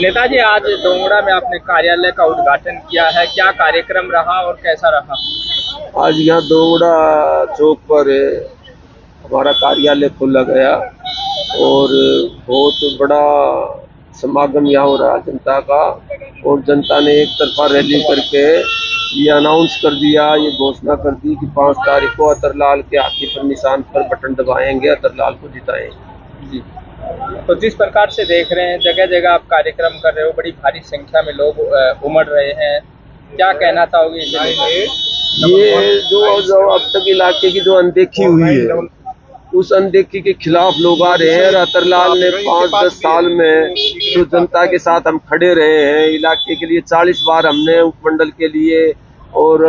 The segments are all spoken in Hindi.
नेताजी, आज दोंगड़ा में आपने कार्यालय का उद्घाटन किया है, क्या कार्यक्रम रहा और कैसा रहा? आज यहाँ दोंगड़ा चौक पर हमारा कार्यालय खोला गया और बहुत बड़ा समागम यहाँ हो रहा है जनता का। और जनता ने एक तरफा रैली करके ये अनाउंस कर दिया, ये घोषणा कर दी कि 5 तारीख को अतरलाल के हाथी पर निशान पर बटन दबाएंगे, अतरलाल को जिताएंगे जी। तो जिस प्रकार से देख रहे हैं जगह जगह आप कार्यक्रम कर रहे हो, बड़ी भारी संख्या में लोग उमड़ रहे हैं, क्या कहना चाहोगे? ये जो अब तक इलाके की जो अनदेखी हुई है उस अनदेखी के खिलाफ लोग आ रहे हैं। और अतरलाल ने 5-10 साल में जो जनता के साथ हम खड़े रहे हैं, इलाके के लिए 40 बार हमने उपमंडल के लिए और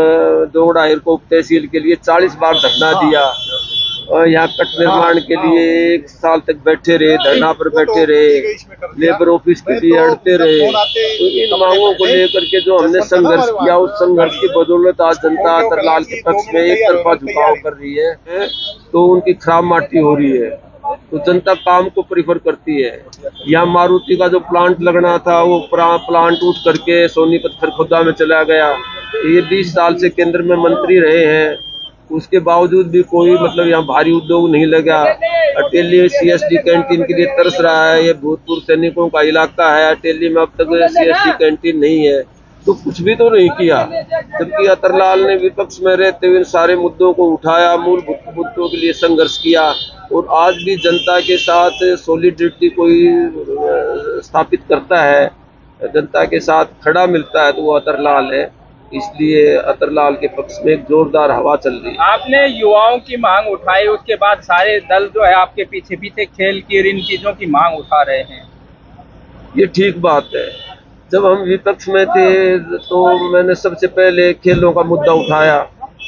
दोंगड़ा को उप तहसील के लिए 40 बार धरना दिया। यहाँ कट निर्माण के लिए 1 साल तक बैठे रहे, धरना पर बैठे रहे, लेबर ऑफिस के लिए अड़ते रहे। तो इन मांगों को लेकर के जो हमने संघर्ष किया, उस संघर्ष की बदौलत आज जनता अतरलाल के पक्ष में एक तरफा झुकाव कर रही है, तो उनकी खराब माटी हो रही है। तो जनता काम को प्रीफर करती है। यहाँ मारुति का जो प्लांट लगना था वो प्लांट उठ करके सोनीपत खरखुदा में चला गया। ये 20 साल से केंद्र में मंत्री रहे हैं, उसके बावजूद भी कोई मतलब यहाँ भारी उद्योग नहीं लगा। अटेली CSD कैंटीन के लिए तरस रहा है, ये भूतपूर्व सैनिकों का इलाका है, अटेली में अब तक CSD कैंटीन नहीं है, तो कुछ भी तो नहीं किया। जबकि अतरलाल ने विपक्ष में रहते हुए सारे मुद्दों को उठाया, मूलभूत मुद्दों के लिए संघर्ष किया और आज भी जनता के साथ सॉलिडरिटी कोई स्थापित करता है, जनता के साथ खड़ा मिलता है, तो वो अतरलाल है। इसलिए अतरलाल के पक्ष में एक जोरदार हवा चल रही है। आपने युवाओं की मांग उठाई, उसके बाद सारे दल जो है आपके पीछे पीछे खेल की और इन चीजों की मांग उठा रहे हैं, ये ठीक बात है। जब हम विपक्ष में थे तो मैंने सबसे पहले खेलों का मुद्दा उठाया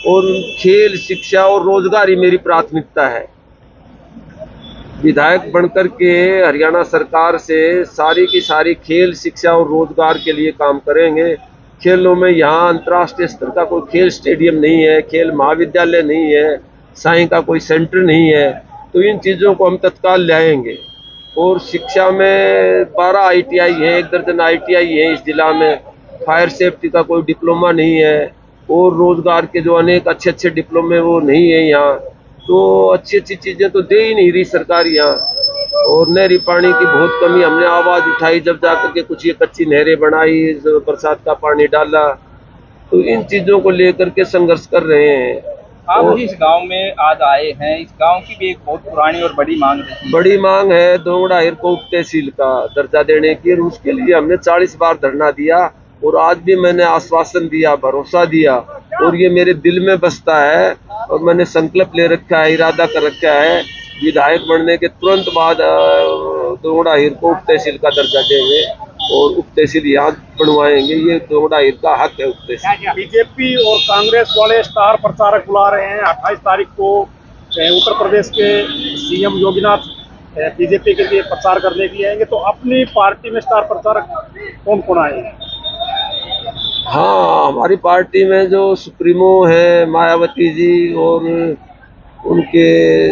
और खेल, शिक्षा और रोजगार ही मेरी प्राथमिकता है। विधायक बनकर के हरियाणा सरकार से सारी की सारी खेल, शिक्षा और रोजगार के लिए काम करेंगे। खेलों में यहाँ अंतर्राष्ट्रीय स्तर का कोई खेल स्टेडियम नहीं है, खेल महाविद्यालय नहीं है, साई का कोई सेंटर नहीं है, तो इन चीज़ों को हम तत्काल लाएंगे। और शिक्षा में 12 ITI है, 1 दर्जन ITI है इस जिला में, फायर सेफ्टी का कोई डिप्लोमा नहीं है और रोजगार के जो अनेक अच्छे डिप्लोमे वो नहीं है यहाँ। तो अच्छी चीज़ें तो दे ही नहीं रही सरकार यहाँ। और नहरी पानी की बहुत कमी, हमने आवाज उठाई जब जाकर के कुछ ये कच्ची नहरें बनाई, बरसात का पानी डाला, तो इन चीजों को लेकर के संघर्ष कर रहे हैं। आप इस गांव में आज आए हैं, इस गांव की भी एक बहुत पुरानी और बड़ी मांग है। बड़ी मांग है दोंगड़ा को उप तहसील का दर्जा देने की, और उसके लिए हमने 40 बार धरना दिया और आज भी मैंने आश्वासन दिया, भरोसा दिया और ये मेरे दिल में बसता है। और मैंने संकल्प ले रखा है, इरादा कर रखा है, विधायक बनने के तुरंत बाद दोंगड़ा को उप तहसील का दर्जा देंगे और उप तहसील यहाँ बनवाएंगे। ये दोंगड़ा का हक है उप तहसील। बीजेपी और कांग्रेस वाले स्टार प्रचारक बुला रहे हैं 28 तारीख को उत्तर प्रदेश के CM योगीनाथ बीजेपी के लिए प्रचार करने के लिए आएंगे, तो अपनी पार्टी में स्टार प्रचारक कौन कौन आएंगे? हाँ, हमारी पार्टी में जो सुप्रीमो है मायावती जी और उनके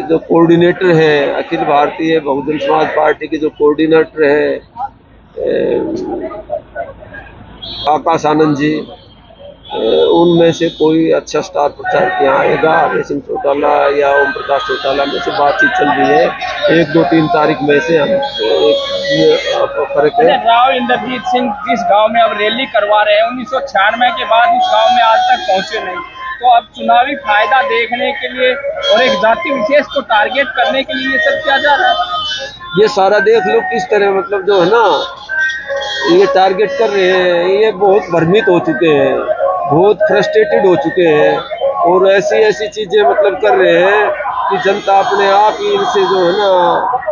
जो कोऑर्डिनेटर हैं, अखिल भारतीय बहुजन समाज पार्टी के जो कोऑर्डिनेटर हैं आकाश आनंद जी, उनमें से कोई अच्छा स्टार प्रचारक यहाँ आएगा। हरि सिंह चौटाला या ओम प्रकाश चौटाला में से बातचीत चल रही है। 1, 2, 3 तारीख में से हम एक फर्क है। राव इंद्रजीत सिंह जिस गांव में अब रैली करवा रहे हैं, 1996 के बाद उस गांव में आज तक पहुंचे नहीं, तो अब चुनावी फायदा देखने के लिए और एक जाति विशेष को टारगेट करने के लिए ये सब किया जा रहा है। ये सारा देख लो किस तरह, मतलब जो है ना, ये टारगेट कर रहे हैं, ये बहुत भ्रमित हो चुके हैं, बहुत फ्रस्ट्रेटेड हो चुके हैं और ऐसी ऐसी चीजें मतलब कर रहे हैं कि जनता अपने आप ही इनसे जो है ना